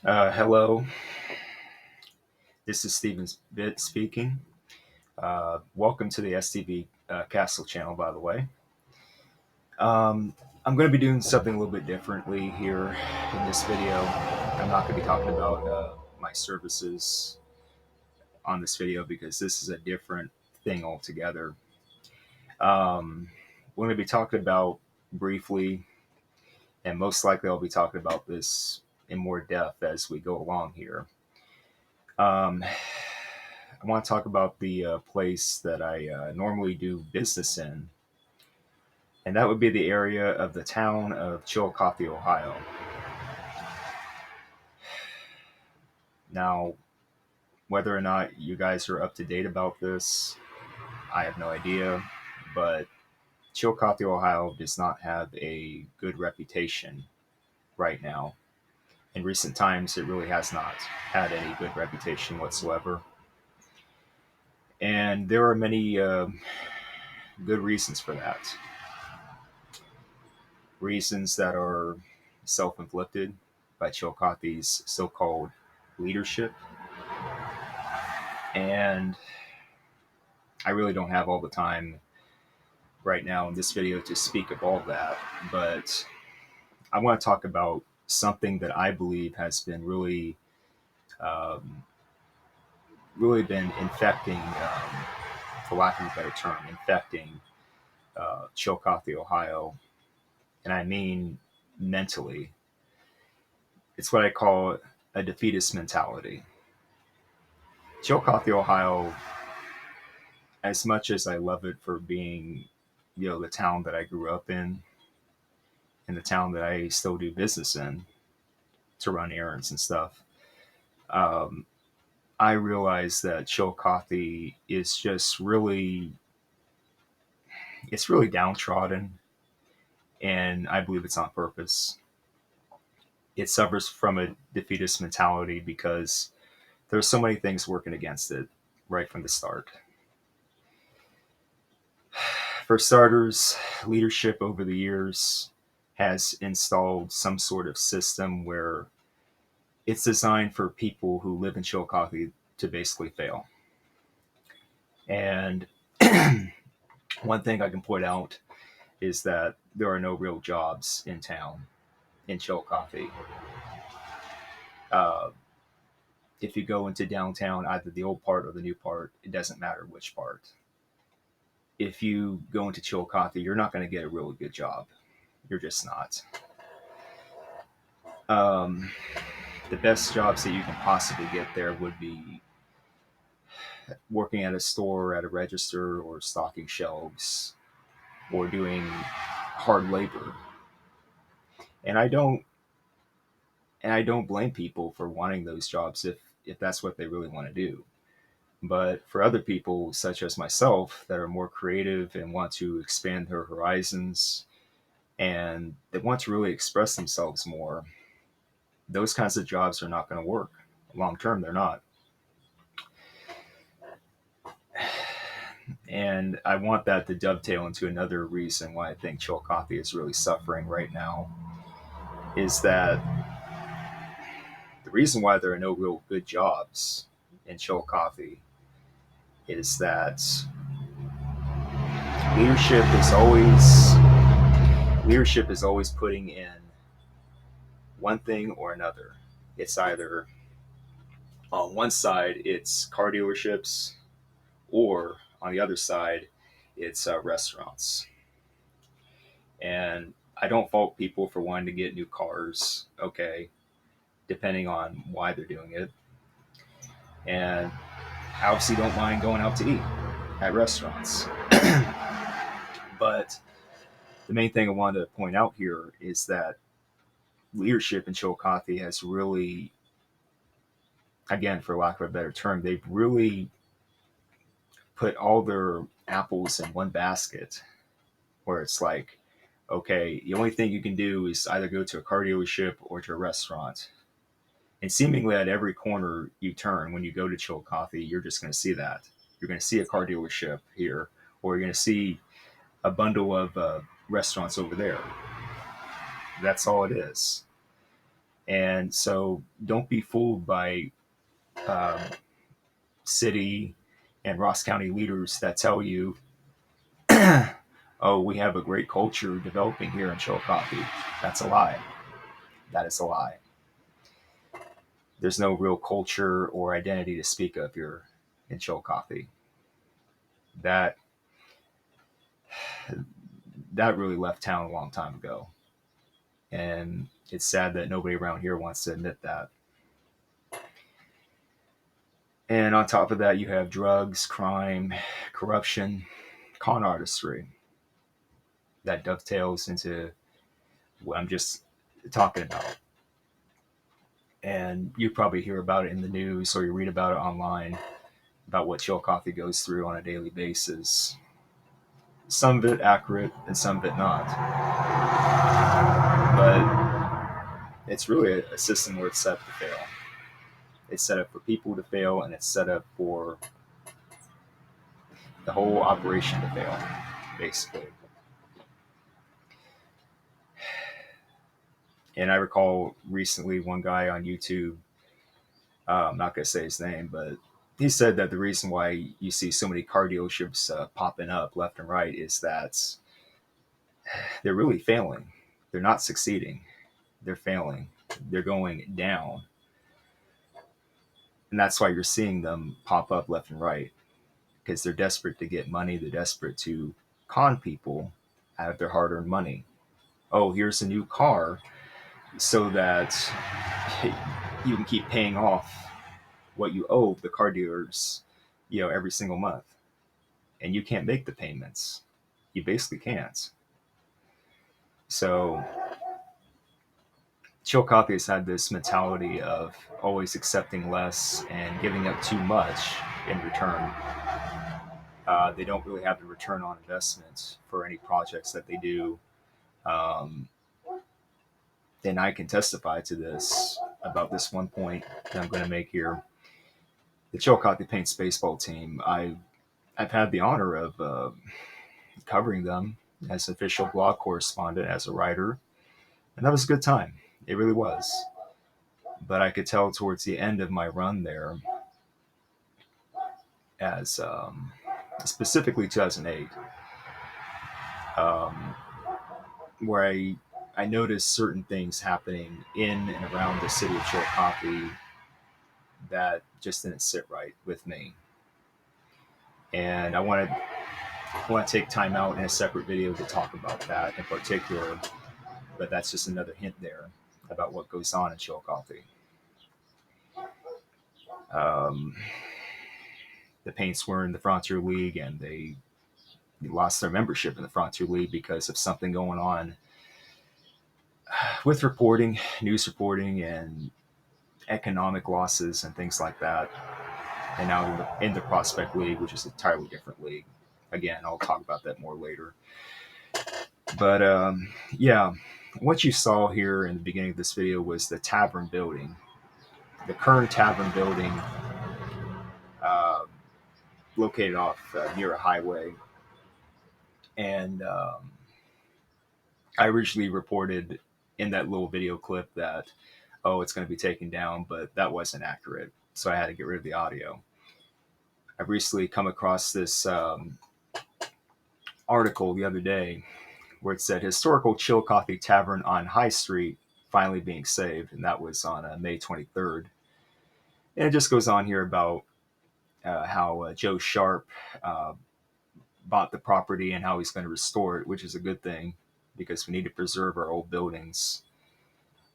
Hello, this is Steven Bit speaking. Welcome to the STV Castle channel, by the way. I'm going to be doing something a little bit differently here in this video. I'm not going to be talking about my services on this video because this is a different thing altogether. We're going to be talking about briefly, and most likely I'll be talking about this in more depth as we go along here. I want to talk about the place that I normally do business in, and that would be the area of the town of Chillicothe, Ohio. Now, whether or not you guys are up to date about this, I have no idea, but Chillicothe, Ohio does not have a good reputation right now. In recent times, it really has not had any good reputation whatsoever. And there are many good reasons for that. Reasons that are self inflicted by Chillicothe's so called leadership. And I really don't have all the time right now in this video to speak of all that, but I want to talk about something that I believe has been um, really been infecting, for lack of a better term, infecting Chillicothe, Ohio, and I mean mentally. It's what I call a defeatist mentality. Chillicothe, Ohio, as much as I love it for being, the town that I grew up in and the town that I still do business in to run errands and stuff, um, I realize that Chillicothe is just it's really downtrodden, and I believe it's on purpose. It suffers from a defeatist mentality because there's so many things working against it right from the start. For starters, leadership over the years has installed some sort of system where it's designed for people who live in Chillicothe to basically fail. And one thing I can point out is that there are no real jobs in town in Chillicothe. Uh, if you go into downtown, either the old part or the new part, it doesn't matter which part. If you go into Chillicothe, you're not going to get a really good job. You're just not. Um, the best jobs that you can possibly get there would be working at a store, at a register, or stocking shelves, or doing hard labor. And I don't and I don't blame people for wanting those jobs if that's what they really want to do. But for other people, such as myself, that are more creative and want to expand their horizons and that want to really express themselves more, those kinds of jobs are not going to work long term. They're not. And I want that to dovetail into another reason why I think Chillicothe is really suffering right now is that the reason why there are no real good jobs in Chillicothe is that leadership is always leadership is always putting in one thing or another. It's either on one side it's car dealerships, or on the other side it's restaurants. And I don't fault people for wanting to get new cars. Okay, depending on why they're doing it. And I obviously don't mind going out to eat at restaurants. But the main thing I wanted to point out here is that leadership in Chillicothe has really, again, for lack of a better term, they've really put all their apples in one basket where it's like, okay, the only thing you can do is either go to a car dealership or to a restaurant. And seemingly at every corner you turn when you go to Chillicothe, you're just going to see that. You're going to see a car dealership here, or you're going to see a bundle of restaurants over there. That's all it is. And so don't be fooled by um, city and Ross County leaders that tell you, oh, we have a great culture developing here in Chillicothe. That's a lie. That is a lie. There's no real culture or identity to speak of here in Chillicothe. That that really left town a long time ago. And it's sad that nobody around here wants to admit that. And on top of that, you have drugs, crime, corruption, con artistry that dovetails into what I'm just talking about. And you probably hear about it in the news or you read about it online about what Chillicothe goes through on a daily basis. Some of it accurate and some of it not. But it's really a system where it's set up to fail. It's set up for people to fail, and it's set up for the whole operation to fail, basically. And I recall recently one guy on YouTube, I'm not going to say his name, but he said that the reason why you see so many car dealerships popping up left and right is that they're really failing. They're not succeeding. They're failing. They're going down. And that's why you're seeing them pop up left and right, because they're desperate to get money. They're desperate to con people out of their hard earned money. Oh, here's a new car so that you can keep paying off what you owe the car dealers, every single month. And you can't make the payments. You basically can't. So Chillicothe has had this mentality of always accepting less and giving up too much in return. They don't really have the return on investment for any projects that they do. Um, and I can testify to this about this one point that I'm going to make here. The Chillicothe Paints baseball team, I've had the honor of covering them as official blog correspondent, as a writer, and that was a good time. It really was. But I could tell towards the end of my run there, as specifically 2008, um, where I noticed certain things happening in and around the city of Chillicothe that just didn't sit right with me. And I want to take time out in a separate video to talk about that in particular, but that's just another hint there about what goes on in Chillicothe. Um, the Paints were in the Frontier League, and they lost their membership in the Frontier League because of something going on with reporting, news reporting, and economic losses and things like that. And now in the Prospect League, which is an entirely different league. Again, I'll talk about that more later. But yeah, what you saw here in the beginning of this video was the tavern building, the Kern Tavern building, uh, located off near a highway. And I originally reported in that little video clip that, oh, it's going to be taken down, but that wasn't accurate. So I had to get rid of the audio. I've recently come across this article the other day where it said historical Chillicothe Tavern on High Street finally being saved, and that was on May 23rd. And it just goes on here about how Joe Sharp bought the property and how he's going to restore it, which is a good thing because we need to preserve our old buildings.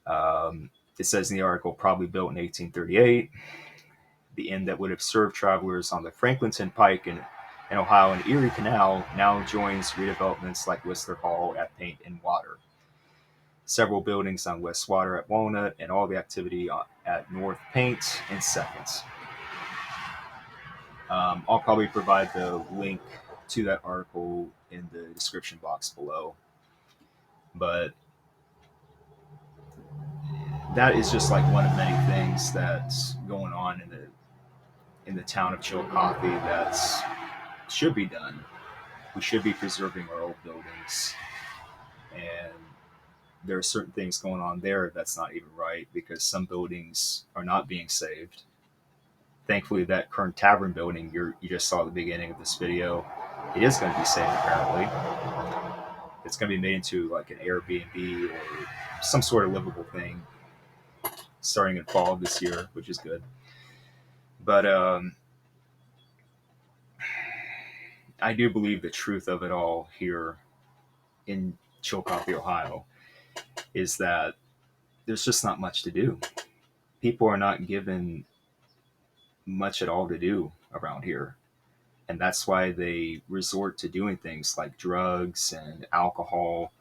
It says in the article, probably built in 1838, the inn that would have served travelers on the Franklinton Pike in Ohio and Erie Canal now joins redevelopments like Whistler Hall at Paint and Water, several buildings on West Water at Walnut, and all the activity at North Paint and Second. I'll probably provide the link to that article in the description box below. But that is just like one of many things that's going on in the town of Chillicothe that should be done. We should be preserving our old buildings, and there are certain things going on there that's not even right, because some buildings are not being saved. Thankfully, that Kern Tavern building you just saw at the beginning of this video, it is going to be saved apparently. It's going to be made into like an Airbnb or some sort of livable thing starting in fall of this year, which is good. But I do believe the truth of it all here in Chillicothe, Ohio, is that there's just not much to do. People are not given much at all to do around here. And that's why they resort to doing things like drugs and alcohol,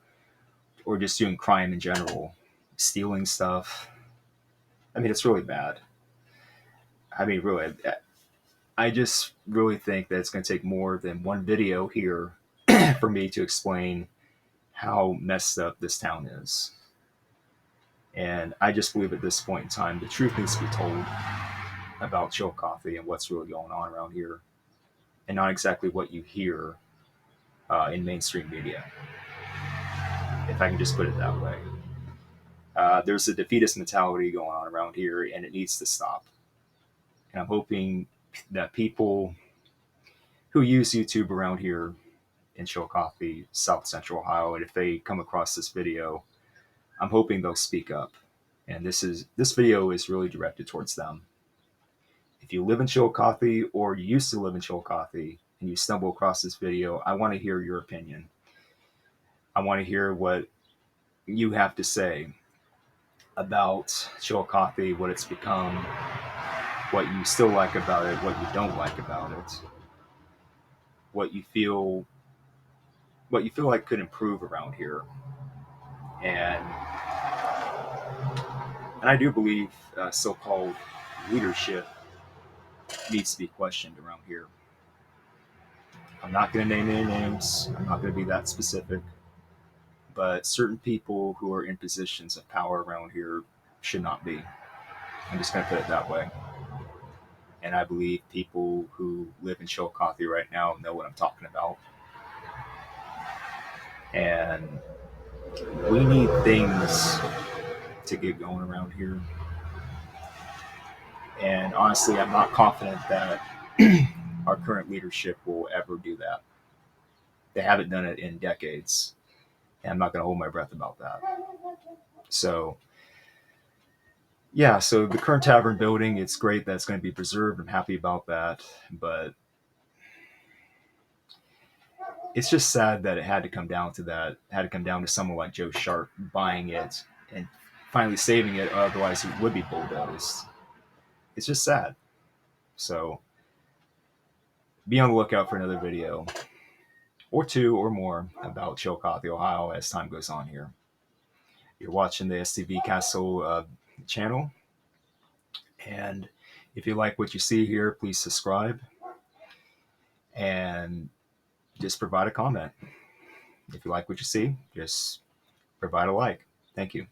or just doing crime in general, stealing stuff. I mean, it's really bad. I mean, really, I just really think that it's going to take more than one video here for me to explain how messed up this town is. And I just believe at this point in time, the truth needs to be told about Chillicothe and what's really going on around here, and not exactly what you hear in mainstream media, if I can just put it that way. There's a defeatist mentality going on around here, and it needs to stop. And I'm hoping that people who use YouTube around here in Chillicothe, South Central Ohio, and if they come across this video, I'm hoping they'll speak up. And this video is really directed towards them. If you live in Chillicothe, or you used to live in Chillicothe, and you stumble across this video, I want to hear your opinion. I want to hear what you have to say about Chillicothe, what it's become, what you still like about it, what you don't like about it, what you feel like could improve around here. And I do believe so-called leadership needs to be questioned around here. I'm not going to name any names. I'm not going to be that specific. But certain people who are in positions of power around here should not be. I'm just going to put it that way. And I believe people who live in Chillicothe right now know what I'm talking about. And we need things to get going around here. And honestly, I'm not confident that our current leadership will ever do that. They haven't done it in decades. And I'm not going to hold my breath about that. So, yeah, so the Kern Tavern building, it's great that it's going to be preserved. I'm happy about that. But it's just sad that it had to come down to that. It had to come down to someone like Joe Sharp buying it and finally saving it. Otherwise, it would be bulldozed. It's just sad. So be on the lookout for another video, or two or more, about Chillicothe, Ohio, as time goes on here. You're watching the STV Castle channel. And if you like what you see here, please subscribe and just provide a comment. If you like what you see, just provide a like. Thank you.